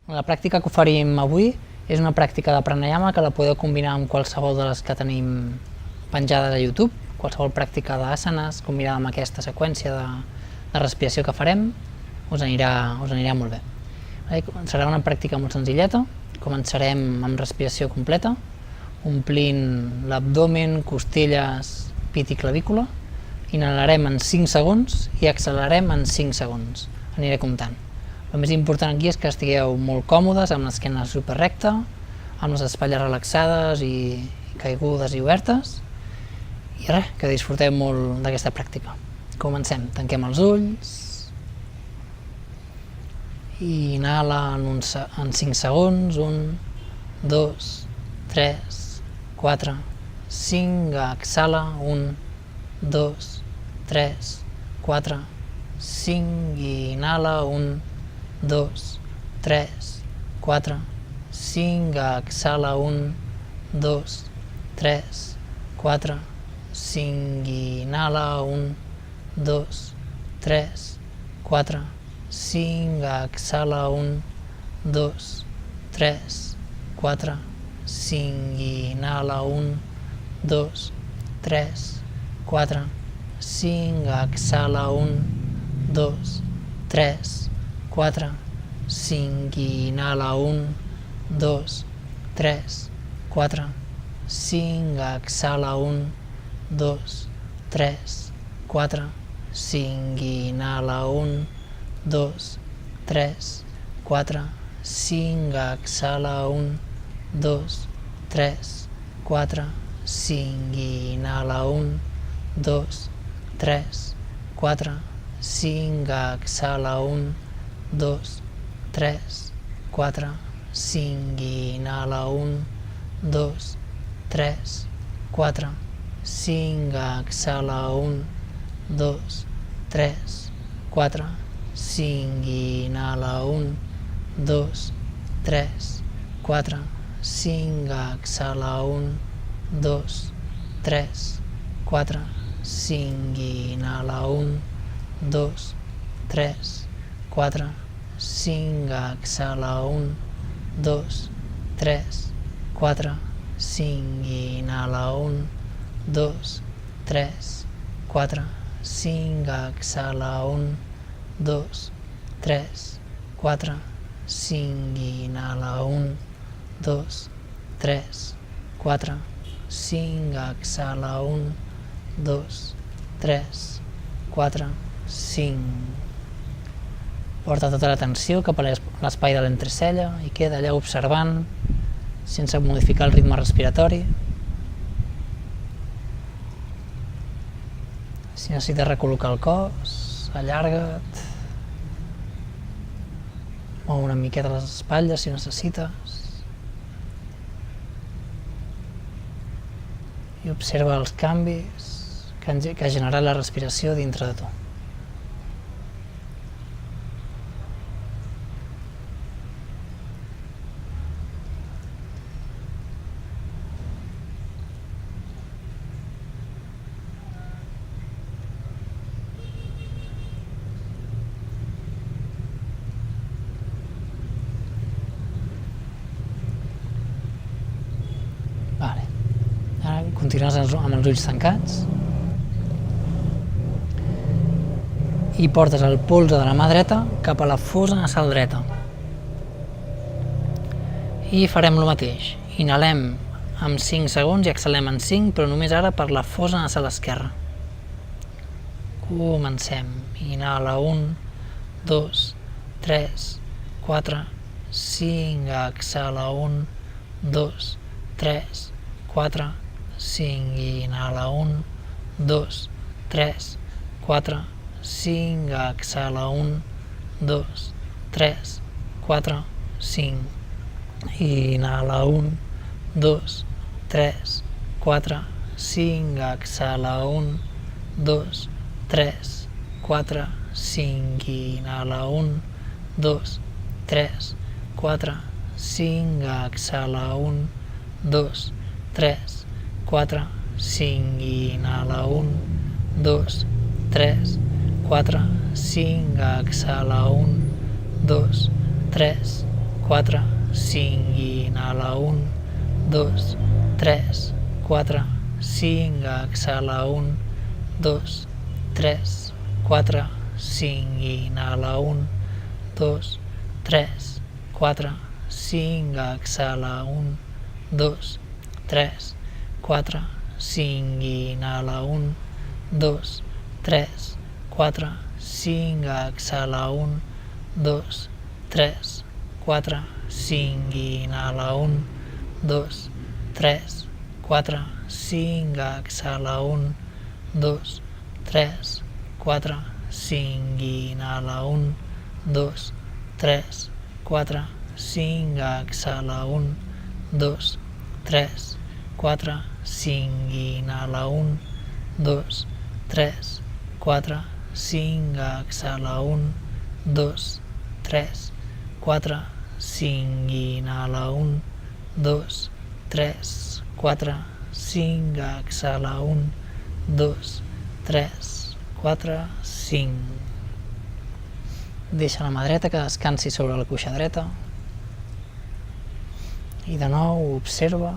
La pràctica que oferim avui és una pràctica de pranayama que la podeu combinar amb qualsevol de les que tenim penjades a YouTube, qualsevol pràctica d'asanes combinada amb aquesta seqüència de respiració que farem, us anirà molt bé. Serà una pràctica molt senzilleta, començarem amb respiració completa, omplint l'abdomen, costelles, pit i clavícula, inhalarem en 5 segons i exhalarem en 5 segons, aniré comptant. El més important aquí és que estigueu molt còmodes, amb l'esquena superrecta, amb les espatlles relaxades i caigudes i obertes, i res, que disfruteu molt d'aquesta pràctica. Comencem, tanquem els ulls, i inhala en 5 segons, 1, 2, 3, 4, 5, exhala, 1, 2, 3, 4, 5, i inhala, 1, 2, 3, 4, 5, exhala, 1, 2, 3, 4, 5, i inhala, 1, 2, 3, 4, 5, exhala, 1, 2, 3, 4, 5, i inhala, 1, 2, 3, 4, 5, exhala, 1, 2, 3, 4, 5, i inhala, 1, 2, 3, 4, 5, exhala, 1, 2, 3, 4, 5, i inhala, 1, 2, 3, 4, 5, exhala, 1, 2, 3, 4, 5, i inhala, 1, 2, 3, 4, 5, exhala, 1, 2, 3, 4, 5, i inhala, 1, 2, 3, 4, 5, exhala, 1, 2, 3, 4, 5, i inhala, 1, 2, 3, 4, 5, exhala, 1, 2, 3, 4, 5, i inhala, 1, 2, 3, 4, 5, exhala, 1, 2, 3, 4, 5, i inhala, 1, 2, 3, 4, 5, exhala, 1, 2, 3, 4, 5, i inhala, 1, 2, 3, 4, 5, exhala, 1, 2, 3, 4, 5. Porta tota l'atenció cap a l'espai de l'entrecella i queda allà observant, sense modificar el ritme respiratori. Si necessites recol·locar el cos, allarga't, mou una miqueta les espatlles si necessites, i observa els canvis que ha generat la respiració dintre de tu. Continues amb els ulls tancats i portes el polze de la mà dreta cap a la fosa nasal dreta. I farem el mateix. Inhalem en 5 segons i exhalem en 5, però només ara per la fosa nasal esquerra. Comencem. Inhala, 1, 2, 3, 4, 5, exhala, 1, 2, 3, 4, 5, i inhala, 1, 2, 3, 4, 5, exhala, 1, 2, 3, 4, 5, i inhala, 1, 2, 3, 4, 5, exhala, 1, 2, 3, 4, 5, i inhala, 1, 2, 3, 4, 5, exhala, 1, 2, 3, 4, 5, i inhala, 1, 2, 3, 4, 5, exhala, 1, 2, 3, 4, 5 i inhala 1, 2, 3, 4, 5, exhala 1, 2, 3, 4, 5 i inhala 1, 2, 3, 4, 5, exhala 1, 2, 3, 4, 5 i inhala 1, 2, 3, 4, 5, exhala 1, 2, 3, 4, 5 i inhala 1, 2, 3, 4, 5, exhala 1, 2, 3, 4, 5 i inhala 1, 2, 3, 4, 5, exhala 1, 2, 3, 4, 5 i inhala 1, 2, 3, 4, 5, exhala 1, 2, 3, 4, 5 i inhala 1, 2, 3, 4, 5, exhala 1, 2, 3, 4, 5. Deixa la mà dreta que descansi sobre la cuixa dreta i de nou observa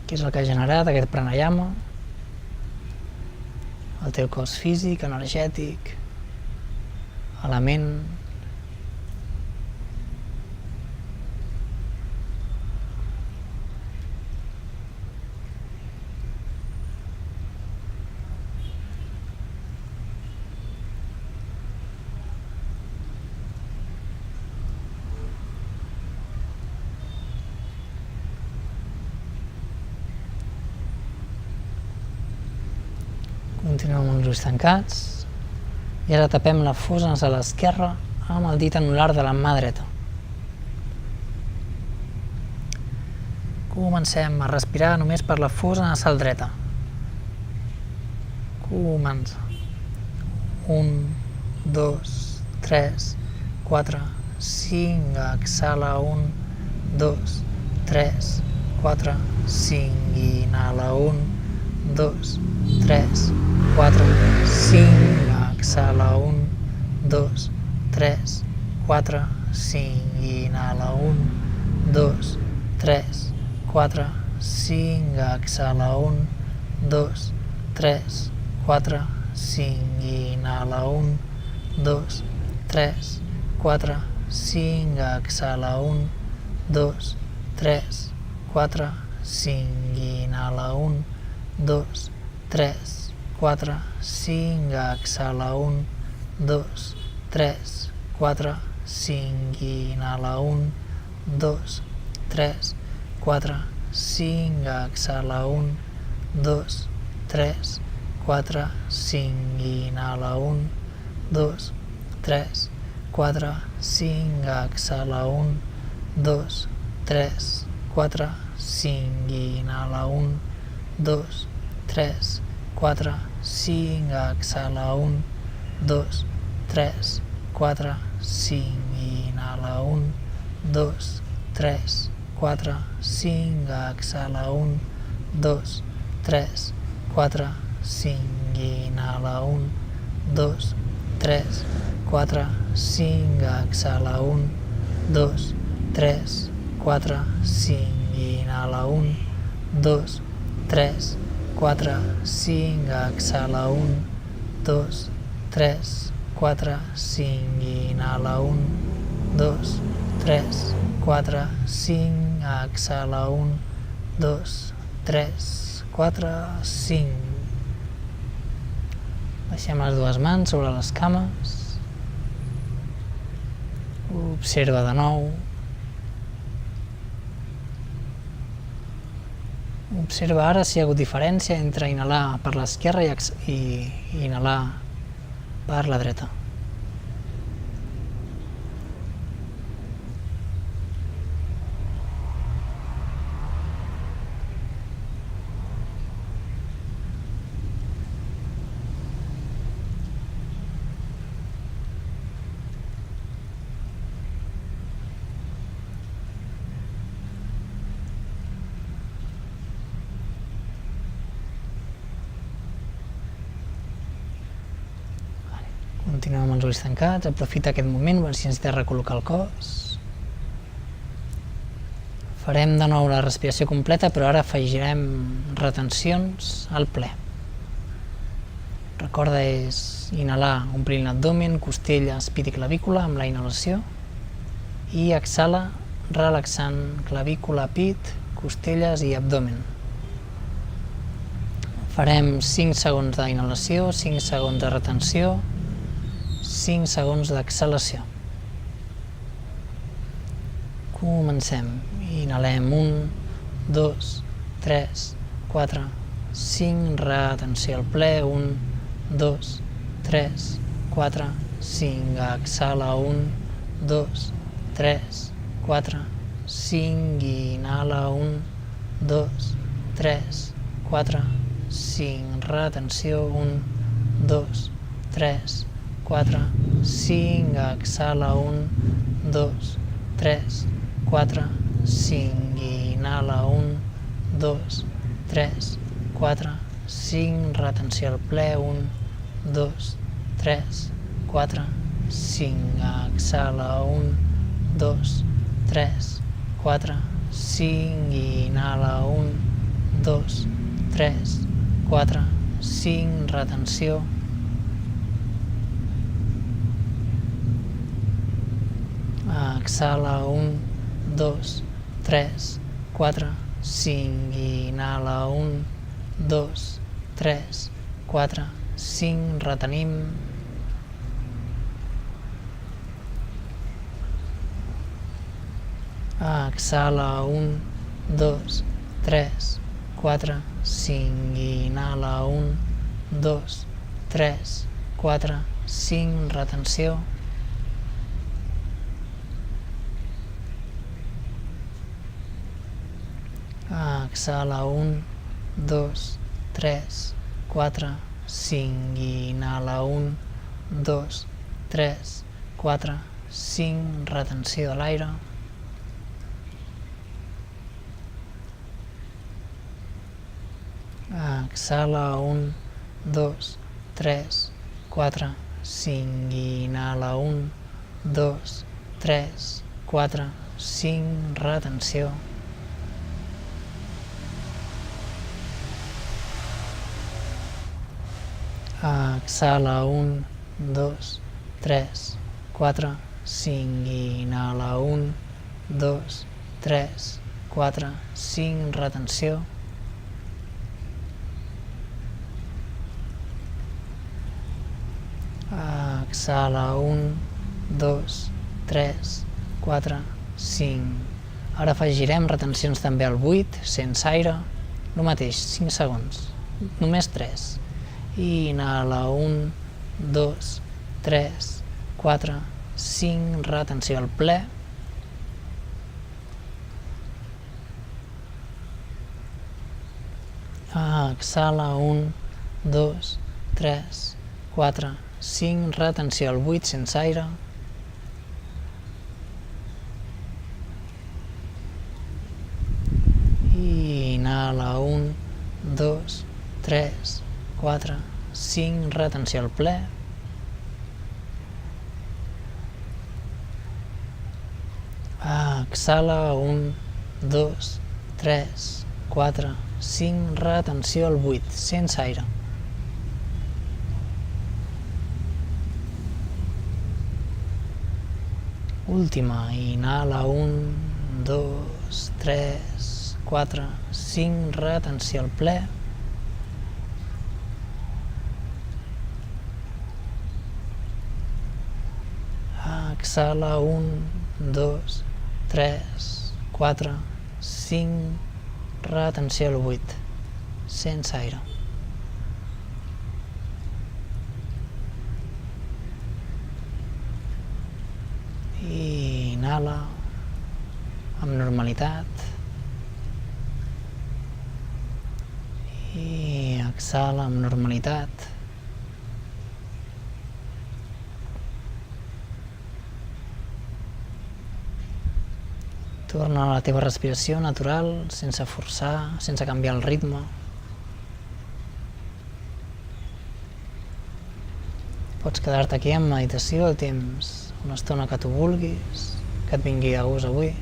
què és el que ha generat aquest pranayama, el teu cos físic, energètic, a la ment. Continuem amb els ulls tancats i ara tapem la fosa a l'esquerra amb el dit anular de la mà dreta. Comencem a respirar només per la fosa nasal dreta. Comença. 1, 2, 3, 4, 5, exhala 1, 2, 3, 4, 5 i inhala 1, 2, 3, 4, 5, exhala 1, 2, 3, 4, 5 i inhala 1, 2, 3, 4, 5, exhala 1, 2, 3, 4, 5 i inhala 1, 2, 3, 4, 5, exhala 1, 2, 3, 4, 5 i inhala 1, 2, 3, 4, 5, exhala 1, 2, 3, 4, 5 i inhala 1, 2, 3, 4, 5, exhala 1, 2, 3, 4, 5 i inhala 1, 2, 3, 4, 5, exhala 1, 2, 3, 4, 5 i inhala 1, 2, 3, 4, 5, exhala 1, 2, 3, 4, 5 i inhala 1, 2, 3, 4, 5, exhala 1, 2, 3, 4, 5 i inhala 1, 2, 3, 4, 5, exhala 1, 2, 3, 4, 5 i inhala 1, 2, 3, 4, 5, exhala 1, 2, 3, 4, 5 i inhala 1, 2, 3, 4, 5, exhala 1, 2, 3, 4, 5. Deixem les dues mans sobre les cames. Observa de nou. Observa ara si hi ha hagut diferència entre inhalar per l'esquerra i inhalar per la dreta. Continuem amb els ulls tancats, aprofita aquest moment si necessites recol·locar el cos. Farem de nou la respiració completa, però ara afegirem retencions al ple. Recorda és inhalar omplint l'abdomen, costelles, pit i clavícula amb la inhalació i exhala relaxant clavícula, pit, costelles i abdomen. Farem 5 segons d'inhalació, 5 segons de retenció, 5 segons d'exhalació. Comencem. Inhalem 1, 2, 3, 4, 5, retenció al ple, 1, 2, 3, 4, 5, exhala 1, 2, 3, 4, 5, inhala 1, 2, 3, 4, 5, retenció 1, 2, 3, 4, 5, exhala 1, 2, 3, 4, 5, inhala 1, 2, 3, 4, 5, retenció al ple, 1, 2, 3, 4, 5, exhala 1, 2, 3, 4, 5, inhala 1, 2, 3, 4, 5, retenció. Exhala 1, 2, 3, 4, 5, inhala 1, 2, 3, 4, 5, retenim. Exhala 1, 2, 3, 4, 5, inhala 1, 2, 3, 4, 5, retenció. Exhala 1, 2, 3, 4, 5, inhala 1, 2, 3, 4, 5, retenció de l'aire. Exhala 1, 2, 3, 4, 5, inhala 1, 2, 3, 4, 5, retenció. Exhala 1, 2, 3, 4, 5, inhala 1, 2, 3, 4, 5, retenció. Exhala 1, 2, 3, 4, 5. Ara afegirem retencions també al buit, sense aire. El mateix, 5 segons, només 3. Inhala 1, 2, 3, 4, 5, retenció al ple. Exhala 1, 2, 3, 4, 5, retenció al buit sense aire. Inhala 1, 2, 3, 4, 5, retenció al ple. Exhala 1, 2, 3, 4, 5, retenció al buit, sense aire. Última, inhala 1, 2, 3, 4, 5, retenció al ple. Exhala 1, 2, 3, 4, 5, retenció al buit, sense aire. Inhala amb normalitat i exhala amb normalitat. Torna a la teva respiració natural, sense forçar, sense canviar el ritme. Pots quedar-te aquí en meditació el temps, una estona que tu vulguis, que et vingui de gust avui.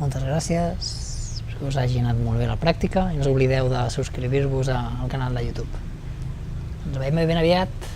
Moltes gràcies, espero que us hagi anat molt bé la pràctica i no us oblideu de subscriure-vos al canal de YouTube. Ens veiem ben aviat.